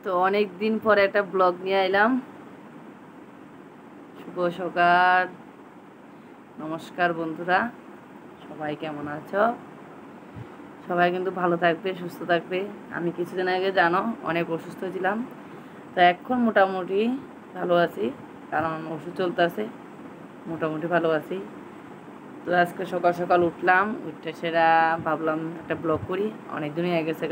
তো অনেক দিন পরে একটা ব্লগ নিয়ে এলাম। শুভ সকাল, নমস্কার বন্ধুরা, সবাই কেমন আছো? সবাই কিন্তু ভালো থাকবে, সুস্থ থাকবে। আমি কিছুদিন আগে জানো অনেক অসুস্থ ছিলাম, তো এখন মোটামুটি ভালো আছি, কারণ ওষুধ চলতেছে, মোটামুটি ভালো আছি। তো আজকে সকাল সকাল উঠলাম, উঠতে সেরা ভাবলাম একটা ব্লগ করি। অনেক দিনই হয়ে গেছে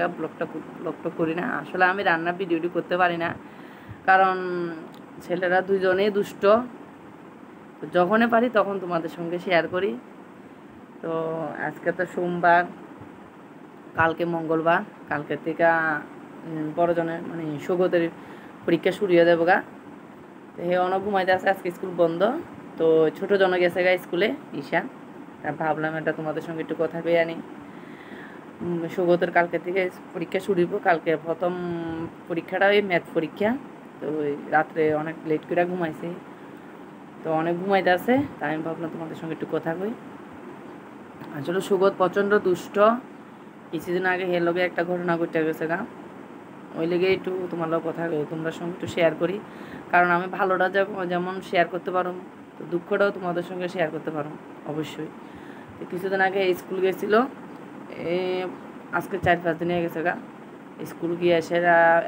ব্লগটা করি না। আসলে আমি রান্নার ভিডিওটি করতে পারি না, কারণ ছেলেরা দুজনেই দুষ্ট। তো যখনই পারি তখন তোমাদের সঙ্গে শেয়ার করি। তো আজকে তো সোমবার, কালকে মঙ্গলবার, কালকে থেকে বড়জনের মানে সৌগতের পরীক্ষা শুরু হয়ে যাবো গা। তো হে অনেক ঘুমাইতে আছে, আজকে স্কুল বন্ধ। তো ছোটো জন গেছে গা স্কুলে, ঈশা। তা ভাবলাম এটা তোমাদের সঙ্গে একটু কথা পেয়ে আনি। সৌগতের কালকে থেকে পরীক্ষা শুরু হইব। কালকে প্রথম পরীক্ষাটা ওই ম্যাথ পরীক্ষা। তো ওই রাত্রে অনেক লেট করে ঘুমাইছে, তো অনেক ঘুমাইতে আছে। তাই আমি ভাবলাম তোমাদের সঙ্গে একটু কথা কই। আসলে সুগত প্রচণ্ড দুষ্ট। কিছুদিন আগে হের লগে একটা ঘটনা ঘটে গেছে গা, ওই লেগে একটু তোমার লগে কথা তোমরা সঙ্গে একটু শেয়ার করি। কারণ আমি ভালোটা যেমন শেয়ার করতে পারো, তো দুঃখটাও তোমাদের সঙ্গে শেয়ার করতে পারো অবশ্যই। তো কিছুদিন আগে স্কুল গেছিলো, আজকে 4-5 দিন হয়ে গেছে গা। স্কুল গিয়ে এসে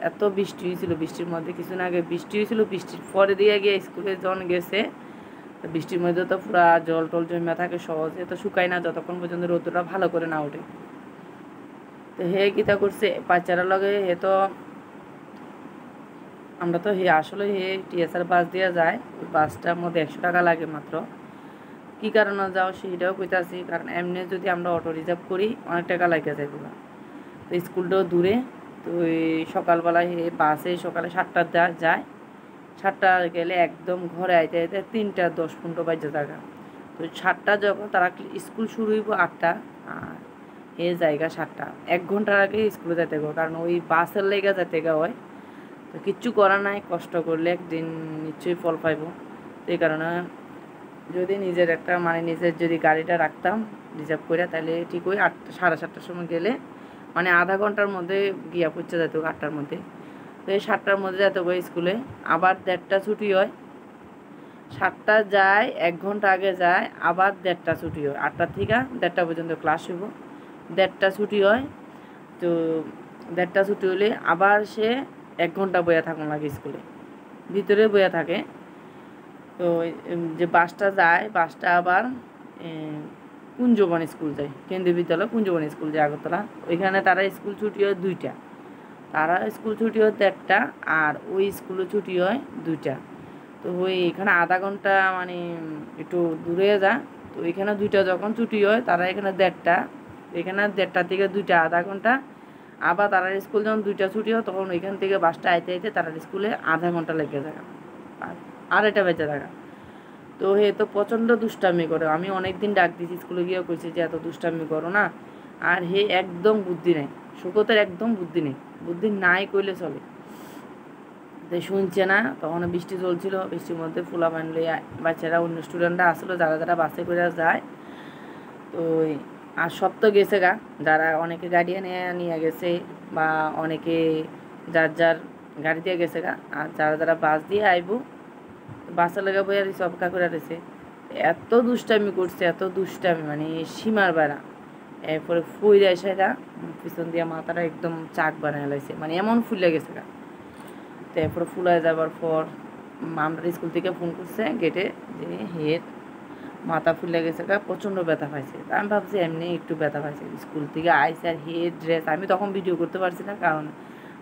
এত বৃষ্টি হয়েছিল, বৃষ্টির মধ্যে কিছুদিন আগে বৃষ্টি হয়েছিল, বৃষ্টির পরে দিয়ে গিয়ে স্কুলে যখন গেছে, তো বৃষ্টির মধ্যে তো পুরা জল টল জমে থাকে, সহজে তো শুকায় না যতক্ষণ পর্যন্ত রোদটা ভালো করে না ওঠে। তো হে কিতা করছে বাচ্চারা লগে, হে তো আমরা তো হে আসলে হে টিএসআর বাস দিয়ে যায়, ওই বাসটার মধ্যে 100 টাকা লাগে মাত্র। কী কারণে যাও সেইটাও কইতাছি, কারণ এমনি যদি আমরা অটো রিজার্ভ করি অনেক টাকা লাগে যায় পুরো। তো স্কুলটাও দূরে। তো ওই সকালবেলায় হে বাসে সকালে 7টার যায়, 7টা গেলে একদম ঘরে আইতে আইতে 3:10-15 বাজে জায়গা। তো 7টা যখন তারা স্কুল শুরু হইব 8টা, আর এ জায়গা 7টা, 1 ঘন্টার আগে স্কুলে যেতে গো, কারণ ওই বাসের লেগে যেতে গা হয়। তো কিচ্ছু করার নাই, কষ্ট করলে একদিন নিশ্চয়ই ফল পাইব। তো এই কারণে যদি নিজের একটা মানে নিজের যদি গাড়িটা রাখতাম রিজার্ভ করে, তাহলে ঠিক ওই 8টা 7:30টার সময় গেলে মানে আধা ঘন্টার মধ্যে গিয়া পৌঁছে যেত 8টার মধ্যে। তো এই 7টার মধ্যে যেতে হবে স্কুলে, আবার 1:30টা ছুটি হয়। 7টা যায়, 1 ঘন্টা আগে যায়, আবার 1:30টা ছুটি হয়। 8টা থেকে 1:30টা পর্যন্ত ক্লাস হইব, 1:30টা ছুটি হয়। তো 1:30টা ছুটি হলে আবার সে 1 ঘন্টা বইয়া থাকুন লাগে স্কুলে, ভিতরে বইয়া থাকে। তো যে বাসটা যায়, বাসটা আবার কুঞ্জবন স্কুল যায়, কেন্দ্রীয় বিদ্যালয় কুঞ্জবন স্কুল যায় আগরতলা। ওইখানে তারা স্কুল ছুটি হয় 2টা, তারা স্কুল ছুটি হয় 1:30টা, আর ওই স্কুলে ছুটি হয় 2টা। তো ওই এখানে আধা ঘন্টা মানে একটু দূরে যা। তো এখানে 2টা যখন ছুটি হয়, তারা এখানে 1:30টা, এখানে 1:30টা থেকে 2টা আধা ঘন্টা। আবার তারা স্কুল যখন 2টা ছুটি হয়, তখন ওইখান থেকে বাসটা আইতে আইতে তারা স্কুলে আধা ঘন্টা লেগে যায়, আর এটা বেঁচে থাকা। তো হে তো প্রচণ্ড দুষ্টামি করে। আমি অনেক দিন ডাক দিয়েছি স্কুলে গিয়ে, কইছি যে এত দুষ্টামি করো না। আর হে একদম বুদ্ধি নেই, সুগতের একদম বুদ্ধি নেই, বুদ্ধি নাই কইলে চলে। তো শুনছে না। তখন বৃষ্টি চলছিল, বৃষ্টির মধ্যে ফুলা বানলে বাচ্চারা অন্য স্টুডেন্টরা আসলো, যারা যারা বাসে করে যায়। তো আর সব তো গেছে গা, যারা অনেকে গাড়ি নিয়ে গেছে, বা অনেকে যার যার গাড়ি দিয়ে গেছে গা। আর যারা যারা বাস দিয়ে আইব, বাসের লেগে বইয়া রয়েছে, অপেক্ষা করে রয়েছে। এত দুষ্টামি করছে, এত দুষ্টামি মানে সীমার বেড়া। এরপরে ফুইরা সেটা পিছন দিয়ে মাথাটা একদম চাক বানায় লাইছে, মানে এমন ফুলে গেছে গা। তারপরে ফুলায় যাবার পর আমরা স্কুল থেকে ফোন করছে গেটে, যে হেড মাথা ফুলে গেছে গা, প্রচণ্ড ব্যথা পাইছে। তা আমি ভাবছি এমনি একটু ব্যথা পাইছে, স্কুল থেকে আইসে আর হেড ড্রেস, আমি তখন ভিডিও করতে পারছি না, কারণ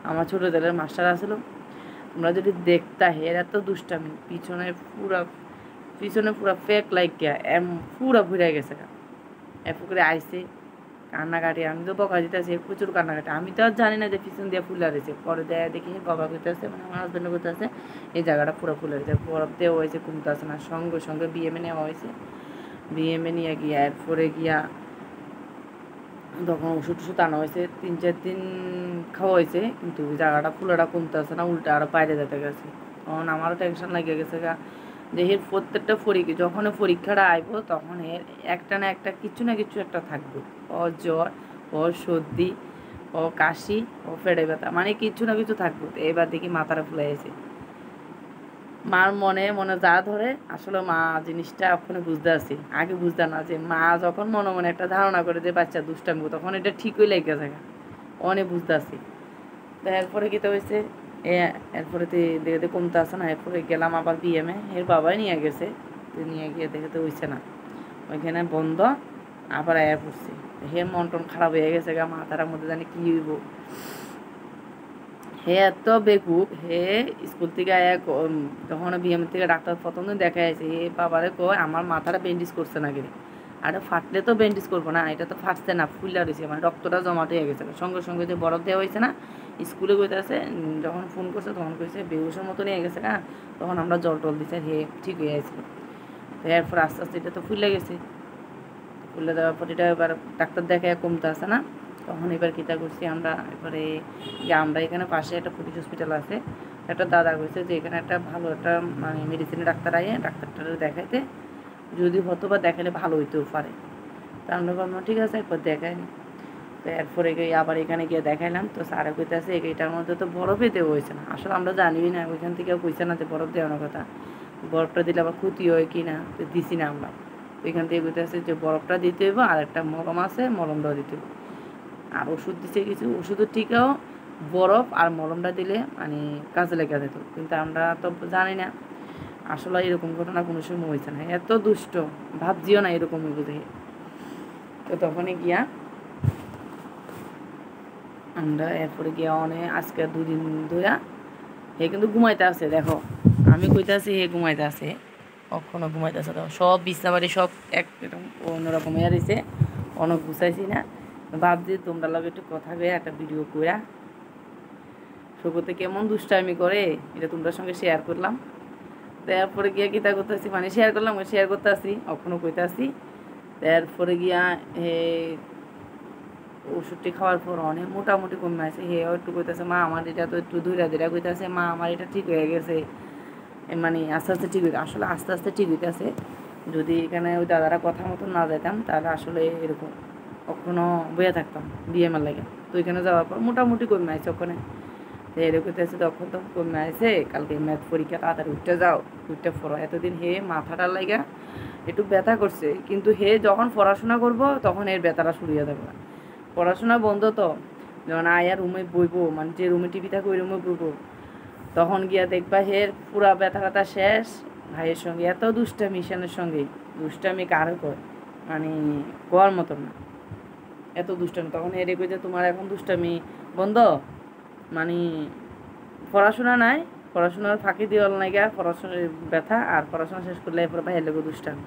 আমার ছোটো ছেলের মাস্টার আসলো। তোমরা যদি দেখতা হের এত দুষ্টামি, পিছনে পুরা ফেক লাইকিয়া পুরা ভুলে গেছে গা। এরপর করে আইসে কান্নাকাটি, আমি তো বকা দিতেছি, প্রচুর কান্নাকাটি। আমি তো আর জানি না যে পিছন দিয়ে ফুলা রয়েছে, পরে দেয় দেখি বাবা করতেছে, মানে আমার হাজব্যান্ডও করতেছে, এই জায়গাটা পুরো ফুলে রয়েছে, বরফ দেওয়া হয়েছে, কমতে আসে না। সঙ্গে সঙ্গে বিএমএ নেওয়া হয়েছে, বিএমএ নিয়ে গিয়া এরপরে গিয়া তখন ওষুধ টষুধ আনা হয়েছে, 3-4 দিন খাওয়া হয়েছে, কিন্তু জায়গাটা ফুলাটা কমতে আসে না, উল্টা আরও বাইরে যেতে গেছে। তখন আমারও টেনশন লাগিয়ে গেছে গা, যে এর প্রত্যেকটা যখন পরীক্ষাটা আইব, তখন এর একটা না একটা কিছু না কিছু একটা থাকবে। ওর জ্বর, ওর সর্দি, ও কাশি ও পেটে ব্যথা, মানে কিছু না কিছু থাকবো। এবার দেখি মাথাটা ফুলে গেছে। মার মনে মনে যা ধরে, আসলে মা জিনিসটা ওখানে বুঝতে আসি, আগে বুঝতে না যে মা যখন মনে মনে একটা ধারণা করে যে বাচ্চা দুষ্টামি, তখন এটা ঠিকই লেগে থাকে, অনেক বুঝতে আসি। তো এরপরে কী তো হয়েছে, এরপরে তো দেখে কমতে আসে না। এরপরে গেলাম আবার বিএমে, এর বাবাই নিয়ে গেছে। তো নিয়ে গিয়ে দেখে তো হয়েছে না, ওইখানে বন্ধ। আবার আয়া পড়ছে, হে মন টন খারাপ হয়ে গেছে গা, মাথাটার মধ্যে জানি কী হইব। হে এত বেকুব, হে স্কুল থেকে আয়া তখন বিএম থেকে ডাক্তার প্রথম দিন দেখা যাচ্ছে, হে বাবারে কয় আমার মাথাটা ব্যান্ডেজ করছে না কিনে। আরে ফাটলে তো ব্যান্ডেজ করবো না, এটা তো ফাটছে না, ফুললা রয়েছে, মানে রক্তটা জমাট হয়ে গেছে। সঙ্গে সঙ্গে যে বরফ দেওয়া হয়েছে না, স্কুলে কইতে আছে, যখন ফোন করছে তখন কইছে বেহুশের মতো নিয়ে গেছে না, তখন আমরা জল টল দিচ্ছি, হে ঠিক হয়ে গেছিল। তো এরপর আস্তে আস্তে এটা তো ফুলে গেছে, ফুলে দেওয়ার পর এটা এবার ডাক্তার দেখায় কমতে আসে না। তখন এবার কীটা করছি আমরা, এবারে আমরা এখানে পাশে একটা পুলিশ হসপিটাল আছে, একটা দাদা কইছে যে এখানে একটা ভালো একটা মানে মেডিসিনের ডাক্তার আইয়ে ডাক্তারটা দেখাইতে, যদি হতো বা দেখালে ভালো হইতেও পারে। তা আমরা বললাম ঠিক আছে একবার দেখাই। তো এরপরে আবার এখানে গিয়ে দেখাইলাম, তো স্যারে কইতে আছে এটার মধ্যে তো বরফে দেওয়া হয়েছে না। আসলে আমরা জানিই না, ওইখান থেকেও কইছে না যে বরফ দেওয়ানোর কথা, বরফটা দিলে আবার ক্ষতি হয় কি না, তো দিছি না আমরা। ওইখান থেকে কইতে আছে যে বরফটা দিতে হইব, আর একটা মলম আছে, মলমটাও দিতে হইব। আর ওষুধ দিচ্ছে কিছু, ওষুধের টিকাও বরফ আর মলমটা দিলে মানে কাজে লেগে যেত, কিন্তু আমরা তো জানি না। আসলে এরকম ঘটনা কোনো সময় হয়েছে না, এত দুষ্ট, ভাবছিও না এরকমই বোধ। তো তখনই গিয়া আমরা এরপরে গিয়া অনেক আজকে 2 দিন ধরে হে কিন্তু ঘুমাইতে আছে। দেখো আমি কইতে আছি, হে ঘুমাইতে আছে, কখনো ঘুমাইতে আছে। তো সব বিছনাবাড়ি সব একদম অন্যরকম হয়ে রয়েছে, অনেক গুছাইছি না। ভাবছি তোমরা লগে একটু কথা কয়ে একটা ভিডিও কইরা শুরুতে কেমন দুষ্টামি করে এটা তোমরা সঙ্গে শেয়ার করলাম। তো এরপরে গিয়া কিতা করতেছি, মানে শেয়ার করলাম, শেয়ার করতে আসি, কখনো কইতে আসি। এরপরে গিয়া ওষুধটি খাওয়ার পর অনেক মোটামুটি কমে আছে। হেও একটু কইতেছে মা আমার এটা তো একটু ধীরে ধীরে কইতেছে, মা আমার এটা ঠিক হয়ে গেছে, মানে আস্তে আস্তে ঠিক হইতে, আসলে আস্তে আস্তে ঠিক হইতেছে। যদি এখানে ওই দাদারা কথা মতো না যেতাম তাহলে আসলে এরকম কখনো বইয়া থাকতাম বিএমএর লাগে। তো ওইখানে যাওয়ার পর মোটামুটি কমে আছে ওখানে। তো এরকম কইতেছে তখন তো কমে আছে, কালকে ম্যাথ পরীক্ষা, তাড়াতাড়ি উঠতে যাও, উঠতে পড়ো। এতদিন হে মাথাটার লাগা একটু ব্যথা করছে, কিন্তু হে যখন পড়াশোনা করবো তখন এর ব্যথাটা শুরু হয়ে যাবে। পড়াশোনা বন্ধ তো, যখন আয়া রুমে বইবো, মানে যে রুমে টিভি থাকে ওই রুমে বইবো, তখন গিয়া দেখবা হের পুরা ব্যথা ব্যথা শেষ। ভাইয়ের সঙ্গে এত দুষ্টামি, ঈশানের সঙ্গে দুষ্টামি কার কয় মানে কোয়ার মতন না, এত দুষ্টামি। তখন এর কই যে তোমার এখন দুষ্টামি বন্ধ, মানে পড়াশোনা নাই, পড়াশোনার ফাঁকি দেওয়ার নাইগা পড়াশোনার ব্যথা, আর পড়াশোনা শেষ করলে এরপরে ভাইয়ের লোক দুষ্টামি।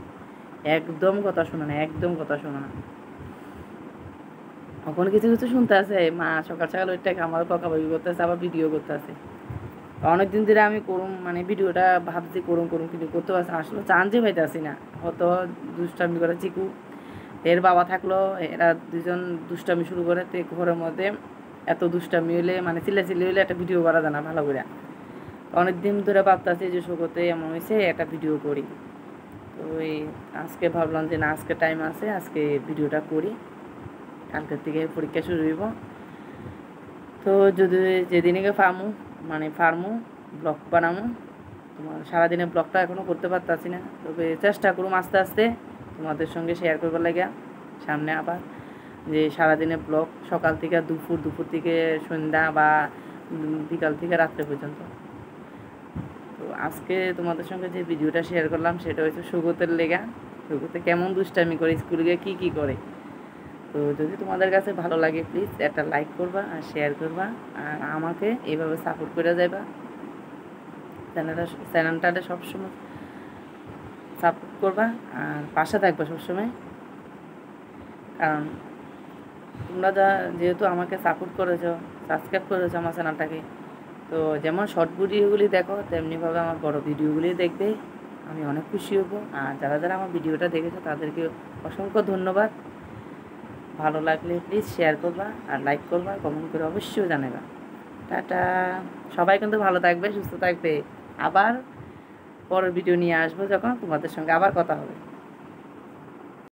একদম কথা শোনা না, একদম কথা শোনা না। এখন কিছু কিছু শুনতে আছে, মা সকাল সকাল ওইটাকে আমার বকাবকি করতেছে, আবার ভিডিও করতে আছে। অনেকদিন ধরে আমি করুম, মানে ভিডিওটা ভাবছি করুম করুম, কিন্তু করতে পারছি না, আসলে চান্সই পাইতে আসি না। অত দুষ্টামি করে চিকু এর বাবা থাকলো, এরা দুজন দুষ্টামি শুরু করে, তো ঘরের মধ্যে এত দুষ্টামি হইলে মানে চিল্লাচিল্লি হইলে একটা ভিডিও করা যায় না ভালো করে। অনেকদিন ধরে ভাবতেছি যে শোকতে এমন হয়েছে একটা ভিডিও করি। তো এই আজকে ভাবলাম যে না, আজকে টাইম আছে, আজকে ভিডিওটা করি, কালকের থেকে পরীক্ষা শুরু হইব। তো যদি যেদিনকে ফার্মু ব্লগ বানামো, তোমার সারাদিনে ব্লগটা এখনও করতে পারতাছি না, তবে চেষ্টা করুম আস্তে আস্তে তোমাদের সঙ্গে শেয়ার করবার লাগে সামনে। আবার যে সারাদিনে ব্লগ সকাল থেকে দুপুর, দুপুর থেকে সন্ধ্যা, বা বিকাল থেকে রাত্রে পর্যন্ত। তো আজকে তোমাদের সঙ্গে যে ভিডিওটা শেয়ার করলাম সেটা হচ্ছে সৌগতের লেগা, সৌগতে কেমন দুষ্টামি করে, স্কুলে গিয়ে কী করে। তো যদি তোমাদের কাছে ভালো লাগে প্লিজ একটা লাইক করবা আর শেয়ার করবা, আর আমাকে এইভাবে সাপোর্ট করে যাইবা। চ্যানেলটাতে সবসময় সাপোর্ট করবা আর পাশে থাকবা সবসময়, কারণ তোমরা যেহেতু আমাকে সাপোর্ট করেছো, সাবস্ক্রাইব করেছো আমার চ্যানেলটাকে, তো যেমন শর্ট ভিডিওগুলি দেখো তেমনিভাবে আমার বড় ভিডিওগুলি দেখবে, আমি অনেক খুশি হব। আর যারা যারা আমার ভিডিওটা দেখেছো তাদেরকে অসংখ্য ধন্যবাদ। ভালো লাগলে প্লিজ শেয়ার করবা আর লাইক করবা, কমেন্ট করে অবশ্যই জানাবা। টাটা, সবাই কিন্তু ভালো থাকবে, সুস্থ থাকবে। আবার পরের ভিডিও নিয়ে আসবো, যখন তোমাদের সঙ্গে আবার কথা হবে।